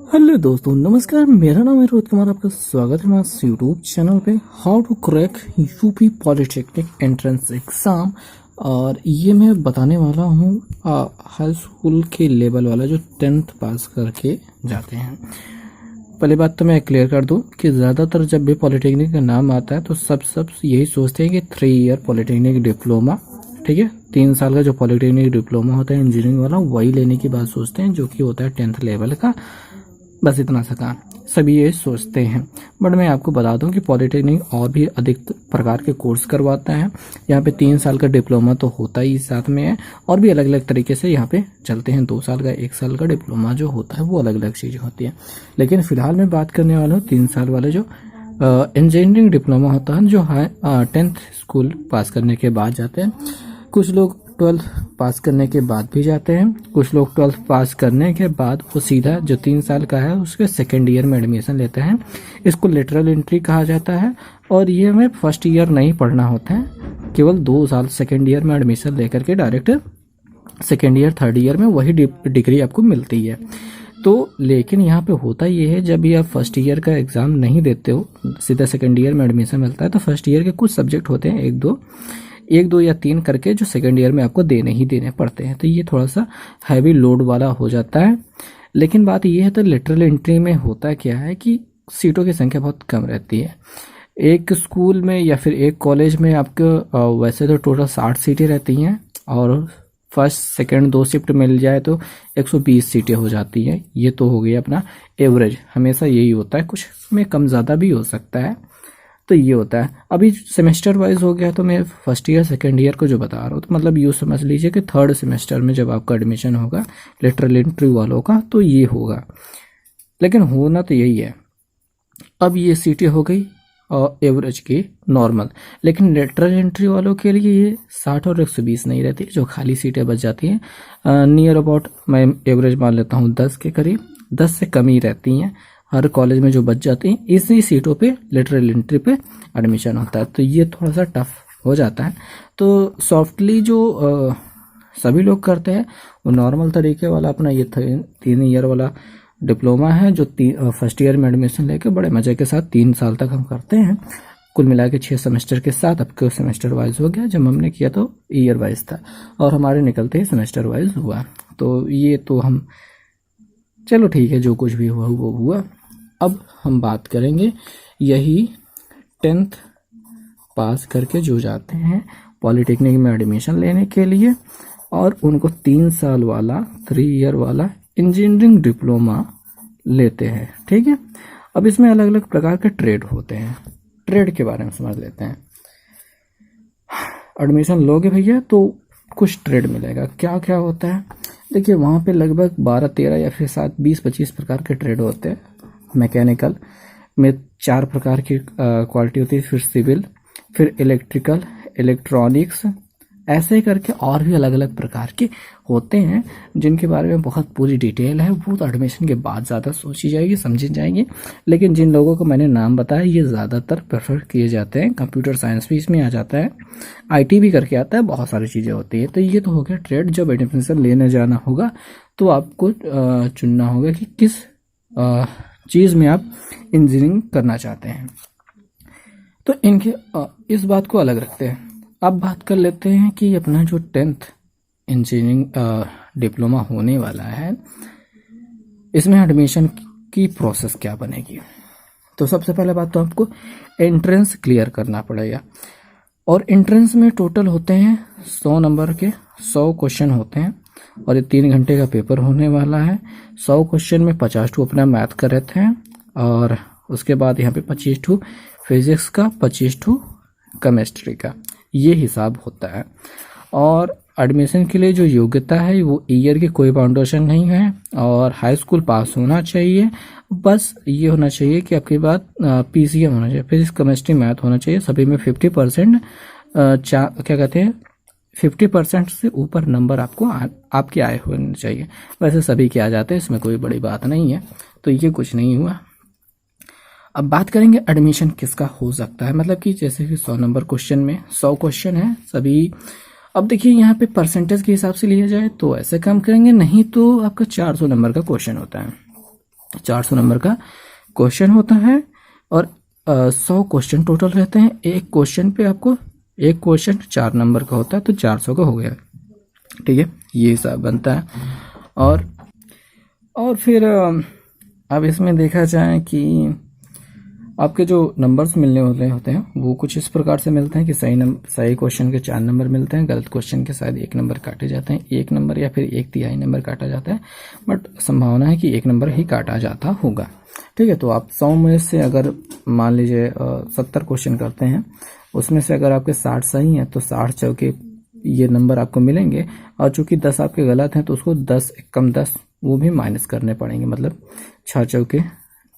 Hello दोस्तों, नमस्कार। मेरा नाम है रोहित कुमार। आपका स्वागत है हमारे यूट्यूब चैनल पे how to crack UP polytechnic entrance exam. और ये मैं बताने वाला हूँ हाई स्कूल के लेवल वाला जो 10th पास करके जाते हैं। पहली बात तो मैं क्लियर कर दूं कि ज़्यादातर जब भी पॉलिटेक्निक का नाम आता है तो सब यही सोचते हैं कि 3 ईयर पॉलिटेक्निक डिप्लोमा, ठीक है, 3 साल का जो पॉलिटेक्निक डिप्लोमा होता है इंजीनियरिंग वाला, वही लेने की बात सोचते हैं, जो कि होता है 10th लेवल का। बस इतना सा काम सभी ये सोचते हैं। बट मैं आपको बता दूं कि पॉलिटेक्निक और भी अधिक प्रकार के कोर्स करवाता है। यहाँ पे 3 साल का डिप्लोमा तो होता ही साथ में है, और भी अलग अलग तरीके से यहाँ पे चलते हैं। 2 साल का 1 साल का डिप्लोमा जो होता है वो अलग अलग चीज़ें होती है। लेकिन फिलहाल मैं बात करने वाला हूँ 3 साल वाले जो इंजीनियरिंग डिप्लोमा होता है, जो 10th स्कूल पास करने के बाद जाते हैं। कुछ लोग 12th पास करने के बाद भी जाते हैं, कुछ लोग 12th पास करने के बाद वो सीधा जो 3 साल का है उसके सेकेंड ईयर में एडमिशन लेते हैं। इसको लेटरल एंट्री कहा जाता है। और ये हमें फर्स्ट ईयर नहीं पढ़ना होता है, केवल 2 साल सेकेंड ईयर में एडमिशन लेकर के direct second year third year में वही डिग्री आपको मिलती है। तो लेकिन यहाँ पे होता ये है, जब भी आप फर्स्ट ईयर का एग्ज़ाम नहीं देते हो, सीधा सेकेंड ईयर में एडमिशन मिलता है, तो फर्स्ट ईयर के कुछ सब्जेक्ट होते हैं, एक दो या 3 करके, जो सेकेंड ईयर में आपको देने पड़ते हैं। तो ये थोड़ा सा हैवी लोड वाला हो जाता है। लेकिन बात ये है, तो लेटरल एंट्री में होता क्या है कि सीटों की संख्या बहुत कम रहती है। एक स्कूल में या फिर एक कॉलेज में आपको वैसे तो टोटल 60 सीटें रहती हैं, और फर्स्ट सेकंड 2 शिफ्ट मिल जाए तो 120 सीटें हो जाती हैं। ये तो हो गई अपना एवरेज, हमेशा यही होता है, कुछ में कम ज़्यादा भी हो सकता है। तो ये होता है। अभी सेमेस्टर वाइज हो गया, तो मैं फर्स्ट ईयर सेकेंड ईयर को जो बता रहा हूँ, तो मतलब यूँ समझ लीजिए कि थर्ड सेमेस्टर में जब आपका एडमिशन होगा लेटरल एंट्री वालों का, तो ये होगा। लेकिन होना तो यही है। अब ये सीटें हो गई और एवरेज की नॉर्मल, लेकिन लेटरल एंट्री वालों के लिए ये 60 और 120 नहीं रहती, जो खाली सीटें बच जाती हैं। नियर अबाउट मैं एवरेज मान लेता हूँ 10 के करीब, 10 से कम ही रहती हैं हर कॉलेज में जो बच जाती हैं। इसी सीटों पे लेटरल एंट्री पे एडमिशन होता है, तो ये थोड़ा सा टफ हो जाता है। तो सॉफ्टली जो सभी लोग करते हैं वो नॉर्मल तरीके वाला अपना ये 3 ईयर वाला डिप्लोमा है, जो फर्स्ट ईयर में एडमिशन लेके बड़े मज़े के साथ 3 साल तक हम करते हैं। कुल मिला के 6 सेमेस्टर के साथ, अब के सेमेस्टर वाइज हो गया। जब हमने किया तो ईयर वाइज था, और हमारे निकलते ही सेमेस्टर वाइज हुआ। तो ये तो हम, चलो ठीक है, जो कुछ भी हुआ वो हुआ। अब हम बात करेंगे यही 10th पास करके जो जाते हैं पॉलिटेक्निक में एडमिशन लेने के लिए, और उनको 3 साल वाला 3 ईयर वाला इंजीनियरिंग डिप्लोमा लेते हैं, ठीक है। अब इसमें अलग अलग प्रकार के ट्रेड होते हैं। ट्रेड के बारे में समझ लेते हैं। एडमिशन लोगे भैया तो कुछ ट्रेड मिलेगा। क्या क्या होता है, देखिए वहाँ पे लगभग 12-13 या फिर 7-20-25 प्रकार के ट्रेड होते हैं। मैकेनिकल में 4 प्रकार की क्वालिटी होती है, फिर सिविल, फिर इलेक्ट्रिकल, इलेक्ट्रॉनिक्स, ऐसे करके और भी अलग अलग प्रकार के होते हैं, जिनके बारे में बहुत पूरी डिटेल है। वो तो एडमिशन के बाद ज़्यादा सोची जाएगी, समझी जाएंगे। लेकिन जिन लोगों को मैंने नाम बताया, ये ज़्यादातर प्रेफर किए जाते हैं। कंप्यूटर साइंस भी इसमें आ जाता है, IT भी करके आता है, बहुत सारी चीज़ें होती हैं। तो ये तो हो गया ट्रेड। जब एडमिशन लेने जाना होगा तो आपको चुनना होगा कि किस चीज़ में आप इंजीनियरिंग करना चाहते हैं। तो इनके इस बात को अलग रखते हैं। अब बात कर लेते हैं कि अपना जो 10th इंजीनियरिंग डिप्लोमा होने वाला है, इसमें एडमिशन की प्रोसेस क्या बनेगी। तो सबसे पहले बात तो आपको एंट्रेंस क्लियर करना पड़ेगा। और एंट्रेंस में टोटल होते हैं 100 नंबर के 100 क्वेश्चन होते हैं, और ये 3 घंटे का पेपर होने वाला है। 100 क्वेश्चन में 50 टू अपना मैथ का रहते हैं, और उसके बाद यहाँ पे 25 टू फिजिक्स का, 25 टू केमिस्ट्री का, ये हिसाब होता है। और एडमिशन के लिए जो योग्यता है वो ईयर की कोई बाउंडेशन नहीं है, और हाई स्कूल पास होना चाहिए। बस ये होना चाहिए कि आपके पास PCM होना चाहिए, फिजिक्स केमिस्ट्री मैथ होना चाहिए। सभी में 50% क्या कहते हैं 50% से ऊपर नंबर आपके आए होने चाहिए। वैसे सभी के आ जाते हैं, इसमें कोई बड़ी बात नहीं है। तो ये कुछ नहीं हुआ। अब बात करेंगे एडमिशन किसका हो सकता है, मतलब कि जैसे कि 100 नंबर क्वेश्चन में 100 क्वेश्चन है सभी। अब देखिए यहाँ पे परसेंटेज के हिसाब से लिया जाए तो ऐसे काम करेंगे, नहीं तो आपका 400 नंबर का क्वेश्चन होता है। 400 नंबर का क्वेश्चन होता है और 100 क्वेश्चन टोटल रहते हैं। एक क्वेश्चन पे आपको एक क्वेश्चन 4 नंबर का होता है, तो 400 का हो गया। ठीक है, ये हिसाब बनता है। और फिर अब इसमें देखा जाए कि आपके जो नंबर्स मिलने वाले होते हैं वो कुछ इस प्रकार से मिलते हैं कि सही क्वेश्चन के 4 नंबर मिलते हैं, गलत क्वेश्चन के शायद 1 नंबर काटे जाते हैं, 1 नंबर या फिर 1/3 नंबर काटा जाता है, बट संभावना है कि 1 नंबर ही काटा जाता होगा। ठीक है, तो आप 100 में से अगर मान लीजिए 70 क्वेश्चन करते हैं, उसमें से अगर आपके 60 सही हैं तो 60 चौके ये नंबर आपको मिलेंगे, और चूंकि 10 आपके गलत हैं तो उसको 10 कम 10 वो भी माइनस करने पड़ेंगे, मतलब 6 चौके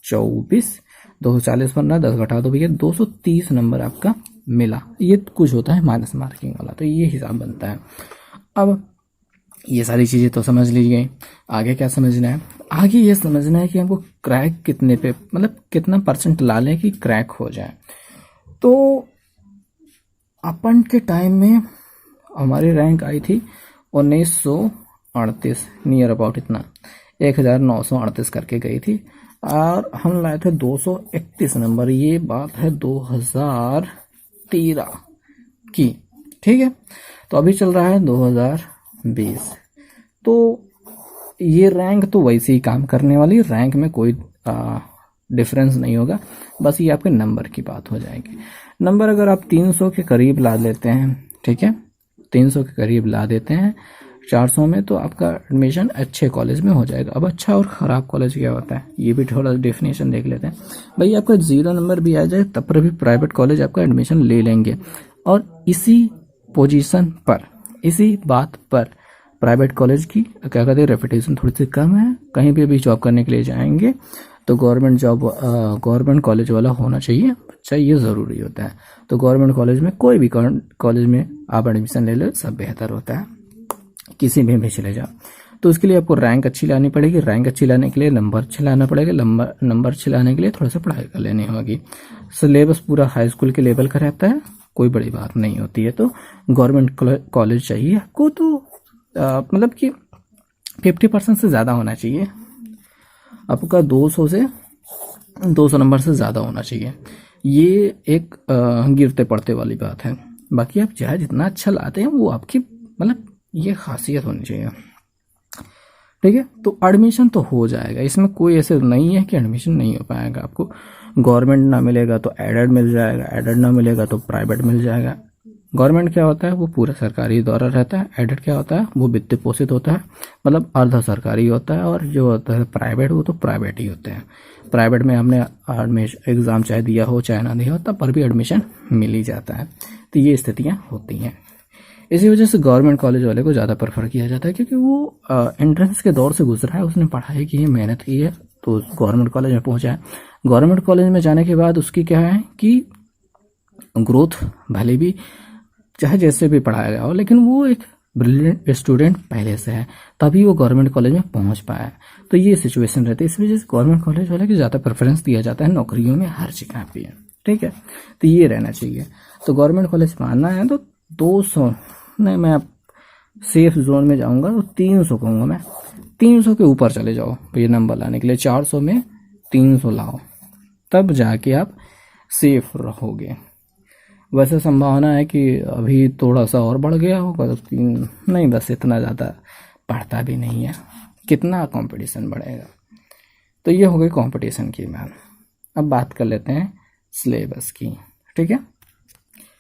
24, 240 बनना, 10 घटा दो भैया, 230 नंबर आपका मिला। ये कुछ होता है माइनस मार्किंग वाला, तो ये हिसाब बनता है। अब ये सारी चीज़ें तो समझ लीजिए, आगे क्या समझना है? आगे ये समझना है कि हमको क्रैक कितने पे, मतलब कितना परसेंट ला लें कि क्रैक हो जाए। तो अपन के टाइम में हमारी रैंक आई थी 1938, नियर अबाउट इतना 1938 करके गई थी, और हम लाए थे 231 नंबर। ये बात है 2013 की। ठीक है, तो अभी चल रहा है 2020, तो ये रैंक तो वैसे ही काम करने वाली, रैंक में कोई डिफरेंस नहीं होगा, बस ये आपके नंबर की बात हो जाएगी। नंबर अगर आप 300 के करीब ला लेते हैं, ठीक है, 300 के करीब ला देते हैं 400 में, तो आपका एडमिशन अच्छे कॉलेज में हो जाएगा। अब अच्छा और ख़राब कॉलेज क्या होता है ये भी थोड़ा डेफिनेशन देख लेते हैं। भाई आपका 0 नंबर भी आ जाए तब पर भी प्राइवेट कॉलेज आपका एडमिशन ले लेंगे, और इसी पोजीशन पर, इसी बात पर प्राइवेट कॉलेज की क्या कहते हैं रेपुटेशन थोड़ी सी कम है। कहीं पे भी जॉब करने के लिए जाएंगे तो गवर्नमेंट कॉलेज वाला होना चाहिए, अच्छा ये ज़रूरी होता है। तो गवर्नमेंट कॉलेज में, कोई भी कॉलेज में आप एडमिशन ले लो, सब बेहतर होता है, किसी में भी चले जाओ। तो उसके लिए आपको रैंक अच्छी लानी पड़ेगी, रैंक अच्छी लाने के लिए नंबर अच्छे लाना पड़ेगा, नंबर अच्छे लाने के लिए थोड़ा सा पढ़ाई कर लेनी होगी। सिलेबस पूरा हाई स्कूल के लेवल का रहता है, कोई बड़ी बात नहीं होती है। तो गवर्नमेंट कॉलेज चाहिए आपको, तो मतलब कि 50% से ज़्यादा होना चाहिए आपका, 200 नंबर से ज़्यादा होना चाहिए। ये एक गिरते पड़ते वाली बात है। बाकी आप चाहे जितना अच्छा लाते हैं वो आपकी, मतलब ये खासियत होनी चाहिए। ठीक है, तो एडमिशन तो हो जाएगा, इसमें कोई ऐसे नहीं है कि एडमिशन नहीं हो पाएगा। आपको गवर्नमेंट ना मिलेगा तो एडेड मिल जाएगा, एडेड ना मिलेगा तो प्राइवेट मिल जाएगा। गवर्नमेंट क्या होता है वो पूरा सरकारी द्वारा रहता है, एडेड क्या होता है वो वित्त पोषित होता है, मतलब अर्ध सरकारी होता है, और जो होता है प्राइवेट वो तो प्राइवेट ही होते हैं। प्राइवेट में हमने एडमिशन एग्ज़ाम चाहे दिया हो चाहे ना दिया हो, तब पर भी एडमिशन मिल ही जाता है। तो ये स्थितियाँ होती हैं। इसी वजह से गवर्नमेंट कॉलेज वाले को ज़्यादा प्रेफर किया जाता है, क्योंकि वो एंट्रेंस के दौर से गुजरा है, उसने पढ़ाई की है, मेहनत की है, तो गवर्नमेंट कॉलेज में पहुंचा है। गवर्नमेंट कॉलेज में जाने के बाद उसकी क्या है कि ग्रोथ भले भी चाहे जैसे भी पढ़ाया गया हो, लेकिन वो एक ब्रिलियंट स्टूडेंट पहले से है, तभी वो गवर्नमेंट कॉलेज में पहुंच पाया है। तो ये सिचुएशन रहती है, इस वजह से गवर्नमेंट कॉलेज वाले को ज़्यादा प्रेफरेंस दिया जाता है नौकरियों में, हर जगह पे है। ठीक है, तो ये रहना चाहिए। तो गवर्नमेंट कॉलेज में आना है तो 200 नहीं, मैं सेफ जोन में जाऊंगा तो 300 कहूँगा मैं, 300 के ऊपर चले जाओ ये नंबर लाने के लिए। 400 में 300 लाओ, तब जाके आप सेफ रहोगे। वैसे संभावना है कि अभी थोड़ा सा और बढ़ गया होगा, तो नहीं, बस इतना ज़्यादा बढ़ता भी नहीं है, कितना कंपटीशन बढ़ेगा। तो ये हो गई कंपटीशन की बात। अब बात कर लेते हैं सिलेबस की। ठीक है,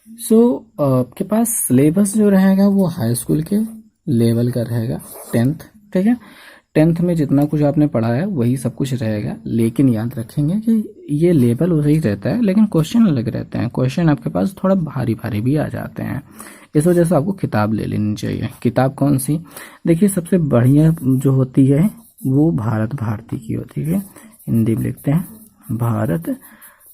सो आपके पास सिलेबस जो रहेगा वो हाई स्कूल के लेवल का रहेगा, 10th। ठीक है, 10th में जितना कुछ आपने पढ़ा है वही सब कुछ रहेगा, लेकिन याद रखेंगे कि ये लेवल वही रहता है, लेकिन क्वेश्चन अलग रहते हैं। क्वेश्चन आपके पास थोड़ा भारी भारी भी आ जाते हैं, इस वजह से आपको किताब ले लेनी चाहिए। किताब कौन सी? देखिए, सबसे बढ़िया जो होती है वो भारत भारती की होती है, हिंदी में लिखते हैं भारत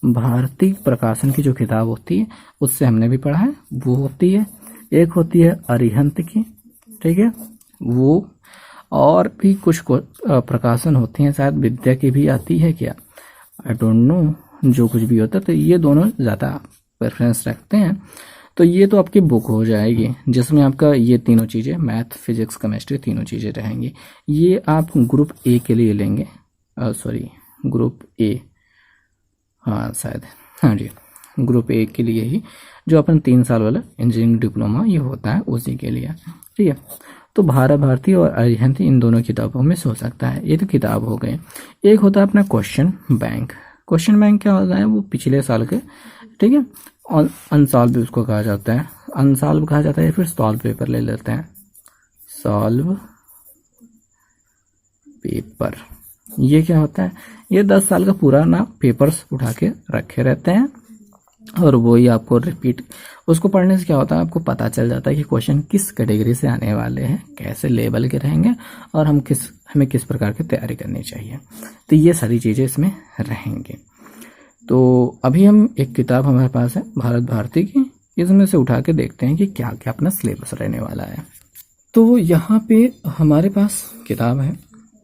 भारती प्रकाशन की जो किताब होती है, उससे हमने भी पढ़ा है, वो होती है। एक होती है अरिहंत की, ठीक है, वो, और भी कुछ प्रकाशन होती हैं, शायद विद्या की भी आती है क्या, आई डोंट नो, जो कुछ भी होता है। तो ये दोनों ज़्यादा प्रेफरेंस रखते हैं। तो ये तो आपकी बुक हो जाएगी, जिसमें आपका ये तीनों चीज़ें, मैथ फिजिक्स केमिस्ट्री, तीनों चीज़ें रहेंगी। ये आप ग्रुप ए के लिए लेंगे, सॉरी ग्रुप ए, हाँ शायद, हाँ जी, ग्रुप ए के लिए ही जो अपन 3 साल वाला इंजीनियरिंग डिप्लोमा ये होता है उसी के लिए, ठीक है। तो भारती और अरिहंत इन दोनों किताबों में से हो सकता है। ये तो किताब हो गए। एक होता है अपना क्वेश्चन बैंक। क्वेश्चन बैंक क्या होता है, वो पिछले साल के, ठीक है, अनसॉल्व भी उसको कहा जाता है, अनसॉल्व कहा जाता है, या फिर सॉल्व पेपर ले लेते हैं, सॉल्व पेपर। ये क्या होता है, ये 10 साल का पुराना पेपर्स उठा के रखे रहते हैं और वही आपको रिपीट, उसको पढ़ने से क्या होता है, आपको पता चल जाता है कि क्वेश्चन किस कैटेगरी से आने वाले हैं, कैसे लेवल के रहेंगे और हमें किस प्रकार की तैयारी करनी चाहिए। तो ये सारी चीज़ें इसमें रहेंगी। तो अभी हम एक किताब हमारे पास है भारती की, इसमें से उठा के देखते हैं कि क्या क्या अपना सिलेबस रहने वाला है। तो यहाँ पे हमारे पास किताब है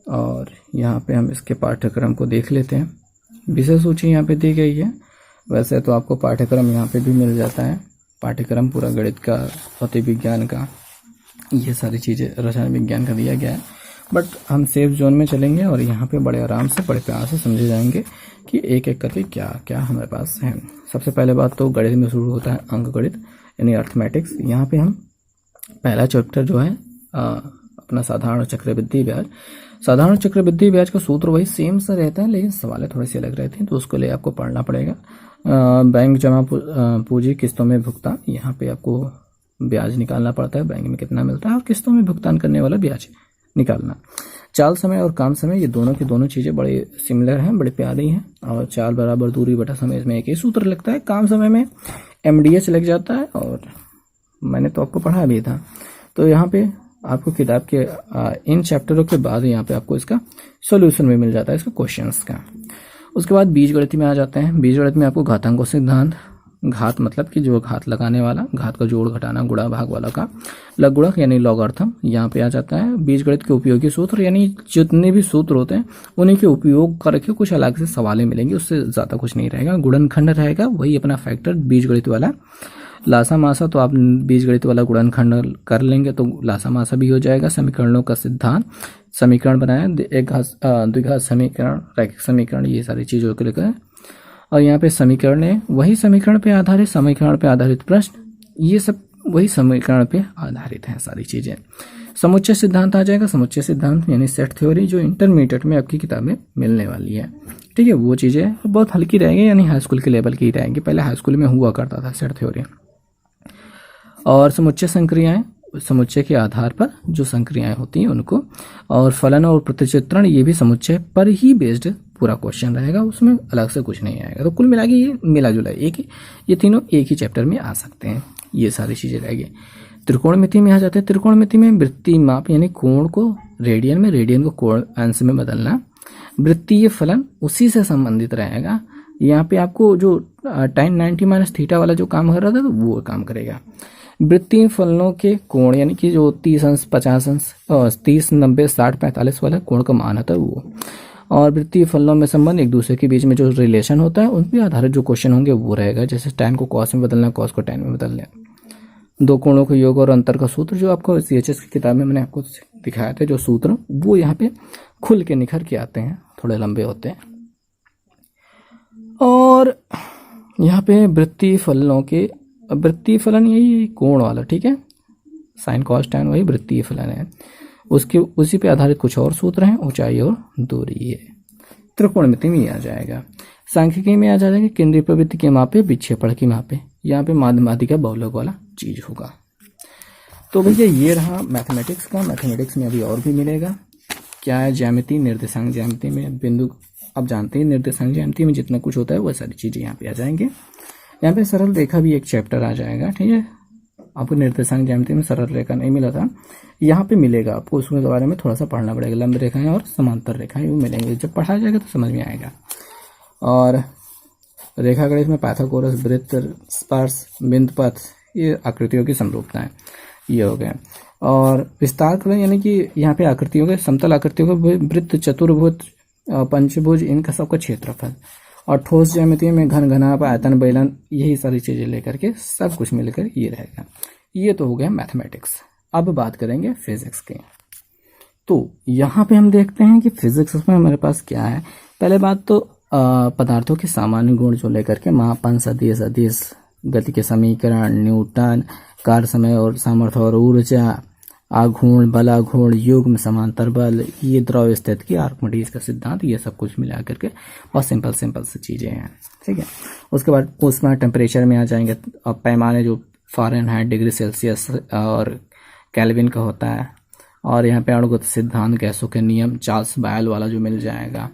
और यहाँ पे हम इसके पाठ्यक्रम को देख लेते हैं। विषय सूची यहाँ पे दी गई है। वैसे तो आपको पाठ्यक्रम यहाँ पे भी मिल जाता है, पाठ्यक्रम पूरा गणित का, भौतिक विज्ञान का, ये सारी चीज़ें रसायन विज्ञान का दिया गया है। बट हम सेफ जोन में चलेंगे और यहाँ पे बड़े आराम से, बड़े प्यार से समझे जाएंगे कि एक एक करके क्या क्या हमारे पास है। सबसे पहले बात तो गणित में शुरू होता है अंक गणित यानी अर्थमेटिक्स। यहाँ पे हम पहला चैप्टर जो है अपना साधारण चक्रवृद्धि ब्याज। साधारण चक्रवृद्धि ब्याज का सूत्र वही सेम सा रहता है, लेकिन सवालें थोड़ी सी अलग रहती हैं, तो उसके लिए आपको पढ़ना पड़ेगा। बैंक जमा पूंजी किस्तों में भुगतान, यहाँ पे आपको ब्याज निकालना पड़ता है, बैंक में कितना मिलता है और किस्तों में भुगतान करने वाला ब्याज निकालना। चाल समय और काम समय, ये दोनों की दोनों चीज़ें बड़े सिमिलर हैं, बड़े प्यारी हैं। और चाल बराबर दूरी बटा समय, इसमें एक ही सूत्र लगता है। काम समय में MDH लग जाता है और मैंने तो आपको पढ़ा भी था। तो यहाँ पे आपको किताब के इन चैप्टरों के बाद यहाँ पे आपको इसका सॉल्यूशन भी मिल जाता है, इसका क्वेश्चंस का। उसके बाद बीजगणित में आ जाते हैं। बीजगणित में आपको घातांकों सिद्धांत, घात मतलब कि जो घात लगाने वाला, घात का जोड़ घटाना, गुणा भाग वाला का, लघुगणक यानी लॉगरिथम यहाँ पे आ जाता है। बीजगणित के उपयोगी सूत्र यानी जितने भी सूत्र होते हैं उन्हीं के उपयोग करके कुछ अलग से सवालें मिलेंगी, उससे ज़्यादा कुछ नहीं रहेगा। गुणनखंड रहेगा वही अपना फैक्टर बीजगणित वाला। लासा मासा तो आप बीजगणित वाला गुणनखंड कर लेंगे तो लासा मासा भी हो जाएगा। समीकरणों का सिद्धांत, समीकरण बनाया, एक द्विघात समीकरण, रैखिक समीकरण, ये सारी चीज़ों को लेकर। और यहाँ पे समीकरण है, वही समीकरण पे आधारित, समीकरण पे आधारित प्रश्न, ये सब वही समीकरण पे आधारित हैं सारी चीज़ें। समुच्चय सिद्धांत आ जाएगा। समुच्चय सिद्धांत यानी सेट थ्योरी, जो इंटरमीडिएट में आपकी किताब में मिलने वाली है, ठीक है। वो चीज़ें बहुत हल्की रहेंगी, यानी हाई स्कूल के लेवल की रहेंगी। पहले हाई स्कूल में हुआ करता था सेट थ्योरी। और समुच्चय संक्रियाएं, समुच्चय के आधार पर जो संक्रियाएं होती हैं उनको, और फलन और प्रतिचित्रण, ये भी समुच्चय पर ही बेस्ड पूरा क्वेश्चन रहेगा, उसमें अलग से कुछ नहीं आएगा। तो कुल मिला के ये मिला जुला एक ही, ये तीनों एक ही चैप्टर में आ सकते हैं। ये सारी चीज़ें रहेगी। त्रिकोणमिति में आ जाते हैं। त्रिकोणमिति में वृत्तीय माप यानी कोण को रेडियन में, रेडियन को कोण अंश में बदलना। वृत्तीय फलन उसी से संबंधित रहेगा। यहाँ पे आपको जो tan 90 - थीटा वाला जो काम कर रहा था तो वो काम करेगा। वृत्तीय फलनों के कोण यानी कि जो 30 अंश, 50 अंश, 30, 90, 60, 45 वाला कोण का मान होता है वो। और वृत्तीय फलनों में संबंध, एक दूसरे के बीच में जो रिलेशन होता है उन पर आधारित जो क्वेश्चन होंगे वो रहेगा। जैसे tan को cos में बदलना, cos को tan में बदलना। दो कोणों के योग और अंतर का सूत्र, जो आपको CHS की किताब में मैंने आपको दिखाया था, जो सूत्र वो यहाँ पे खुल के निखर के आते हैं, थोड़े लंबे होते हैं। और यहाँ पे वृत्तीय फलनों के, वृत्तीय फलन यही कोण वाला, ठीक है, sin cos tan वही वृत्तीय फलन है। उसके उसी पे आधारित कुछ और सूत्र हैं, ऊंचाई और दूरी है। त्रिकोणमिति में आ जाएगा। सांख्यिकी में आ जाएगा केंद्रीय प्रवृत्ति के मापे, विक्षेपण की मापे। यहाँ पे माध्यमाधिका बहुलक वाला चीज होगा। तो भैया ये रहा मैथमेटिक्स का। मैथमेटिक्स में अभी और भी मिलेगा। क्या है, ज्यामिति, निर्देशांक ज्यामिति में बिंदु, आप जानते हैं निर्देशांक ज्यामिति में जितना कुछ होता है वह सारी चीजें यहाँ पे आ जाएंगे। यहाँ पे सरल रेखा भी एक चैप्टर आ जाएगा, ठीक है। आपको निर्देशांक ज्यामिति में सरल रेखा नहीं मिला था, यहाँ पे मिलेगा आपको, उसके बारे में थोड़ा सा पढ़ना पड़ेगा। लंब रेखाएं और समांतर रेखाएं वो मिलेंगे, जब पढ़ा जाएगा तो समझ में आएगा। और रेखा गणित में पाइथागोरस, वृत्त, स्पर्श, बिंदु पथ, ये आकृतियों की समरूपताएं ये हो गए। और विस्तार करें यानी कि यहाँ पे आकृतियों के, समतल आकृतियों के वृत्त, चतुर्भुज, पंचभुज, इनका सबका क्षेत्रफल। और ठोस ज्यामिति में घन, घनाभ, आयतन, बेलन, यही सारी चीजें लेकर के सब कुछ मिलकर ये रहेगा। ये तो हो गया मैथमेटिक्स। अब बात करेंगे फिजिक्स के। तो यहाँ पे हम देखते हैं कि फिजिक्स में हमारे पास क्या है। पहले बात तो पदार्थों के सामान्य गुण जो लेकर के मापन, सदिश, अदिश, गति के समीकरण, न्यूटन, कार्य समय और सामर्थ्य और ऊर्जा, आघूर्ण, बलाघूर्ण, युग्म, समांतर बल, ये द्रव स्थिति की आर्किमिडीज का सिद्धांत, ये सब कुछ मिला करके बहुत सिंपल सी चीज़ें हैं। ठीक है। उसके बाद ऊष्मा टेम्परेचर में आ जाएंगे। अब पैमाने जो फ़ारेनहाइट, डिग्री सेल्सियस और केल्विन का होता है। और यहाँ पे अणुगत सिद्धांत, गैसों के नियम, चार्ल्स बायल वाला जो मिल जाएगा,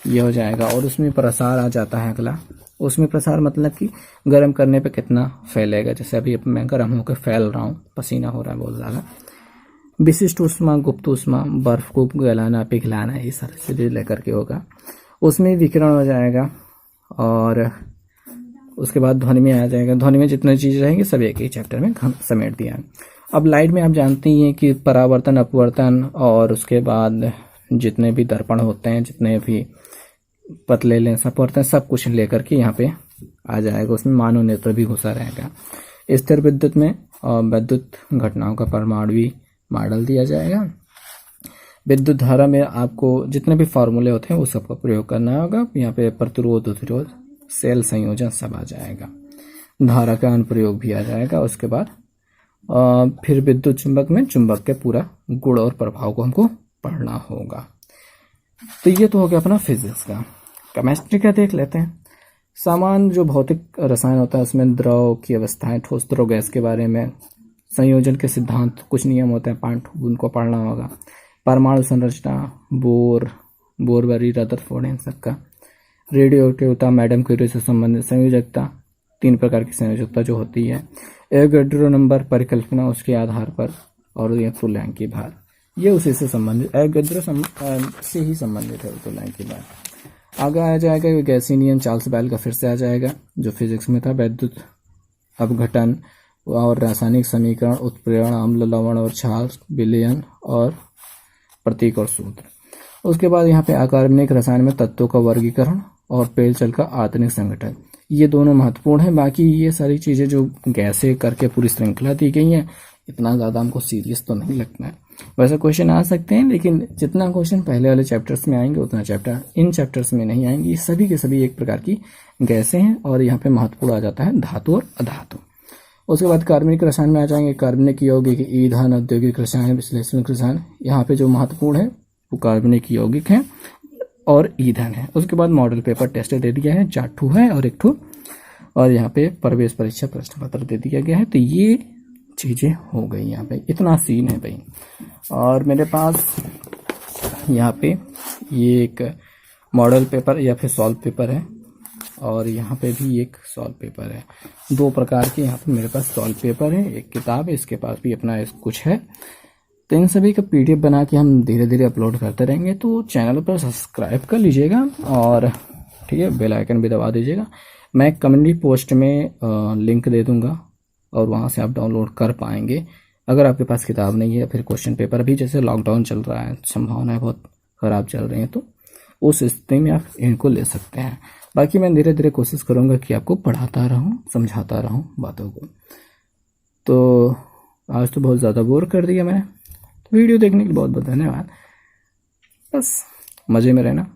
ये हो जाएगा। और उसमें प्रसार आ जाता है अगला। उसमें प्रसार मतलब कि गर्म करने पे कितना फैलेगा। जैसे अभी मैं गर्म होकर फैल रहा हूँ, पसीना हो रहा है बहुत ज़्यादा। विशिष्ट ऊष्मा, गुप्त ऊष्मा, बर्फ को गलाना, पिघलाना, ये सारे चीज़ें लेकर के होगा। उसमें विकिरण हो जाएगा। और उसके बाद ध्वनि में आ जाएगा। ध्वनि में जितने चीज़ रहेंगे सब एक ही चैप्टर में समेट दिया है। अब लाइट में आप जानते ही हैं कि परावर्तन, अपवर्तन और उसके बाद जितने भी दर्पण होते हैं, जितने भी पतले लेंस, अपवर्तन, सब कुछ लेकर के यहाँ पे आ जाएगा। उसमें मानोनेत्र भी घुसा रहेगा। स्थिर विद्युत में विद्युत घटनाओं का परमाणु मॉडल दिया जाएगा। विद्युत धारा में आपको जितने भी फॉर्मूले होते हैं वो सबका प्रयोग करना होगा। यहाँ पे प्रतिरोध, उत्रोध, सेल संयोजन सब आ जाएगा। धारा का अनुप्रयोग भी आ जाएगा। उसके बाद फिर विद्युत चुंबक में चुंबक के पूरा गुण और प्रभाव को हमको पढ़ना होगा। तो ये तो हो गया अपना फिजिक्स का। केमिस्ट्री का देख लेते हैं। सामान्य जो भौतिक रसायन होता है उसमें द्रव की अवस्थाएं, ठोस, द्रव, गैस के बारे में, संयोजन के सिद्धांत, कुछ नियम होते हैं पाठ, उनको पढ़ना होगा। परमाणु संरचना, बोरवरी, रदरफोर्ड, इन सबका। रेडियो एक्टिविटी, मैडम क्यूरी से संबंधित, संयोजकता, 3 प्रकार की संयोजकता जो होती है, एवोगैड्रो नंबर, परिकल्पना उसके आधार पर, और ये तुल्यांकी भार, ये उसी से संबंधित, एवोगैड्रो से ही संबंधित है तुल्यांकी भार। आगे आ जाएगा गैसीय नियम, चार्ल्स बायल का फिर से आ जाएगा जो फिजिक्स में था। वैद्युत अपघटन और रासायनिक समीकरण, उत्प्रेरण, अम्ल, लवण और क्षार, विलयन और प्रतीक और सूत्र। उसके बाद यहाँ पे अकार्बनिक रसायन में तत्वों का वर्गीकरण और पेयजल का आयतनिक संगठन, ये दोनों महत्वपूर्ण है। बाकी ये सारी चीज़ें जो गैसे करके पूरी श्रृंखला दी गई हैं, इतना ज़्यादा हमको सीरियस तो नहीं लगता है। वैसे क्वेश्चन आ सकते हैं, लेकिन जितना क्वेश्चन पहले वाले चैप्टर्स में आएंगे उतना चैप्टर इन चैप्टर्स में नहीं आएंगे। ये सभी के सभी एक प्रकार की गैसें हैं। और यहाँ पे महत्वपूर्ण आ जाता है धातु और अधातु। उसके बाद कार्बनिक रसायन में आ जाएंगे। कार्बनिक यौगिक, ईंधन, औद्योगिक रसायन, विश्लेषणिक रसायन। यहाँ पे जो महत्वपूर्ण है वो कार्बनिक यौगिक है और ईंधन है। उसके बाद मॉडल पेपर टेस्ट दे दिया है, 4 ठू है और 1 ठू, और यहाँ पे प्रवेश परीक्षा प्रश्न पत्र दे दिया गया है। तो ये चीज़ें हो गई यहाँ पे, इतना सीन है भाई। और मेरे पास यहाँ पे ये एक मॉडल पेपर या फिर सॉल्व पेपर है, और यहाँ पे भी एक सॉल्व पेपर है। 2 प्रकार के यहाँ पे मेरे पास सॉल्व पेपर है। एक किताब है, इसके पास भी अपना कुछ है। तो इन सभी का PDF बना के हम धीरे धीरे अपलोड करते रहेंगे। तो चैनल पर सब्सक्राइब कर लीजिएगा और ठीक है, बेल आइकन भी दबा दीजिएगा। मैं कम्युनिटी पोस्ट में लिंक दे दूंगा और वहाँ से आप डाउनलोड कर पाएंगे। अगर आपके पास किताब नहीं है या फिर क्वेश्चन पेपर, अभी जैसे लॉकडाउन चल रहा है, संभावनाएं बहुत ख़राब चल रही हैं, तो उस स्थिति में आप इनको ले सकते हैं। बाकी मैं धीरे धीरे कोशिश करूँगा कि आपको पढ़ाता रहूँ, समझाता रहूँ बातों को। तो आज तो बहुत ज़्यादा बोर कर दिया मैंने। वीडियो देखने के लिए बहुत बहुत धन्यवाद। बस मज़े में रहना।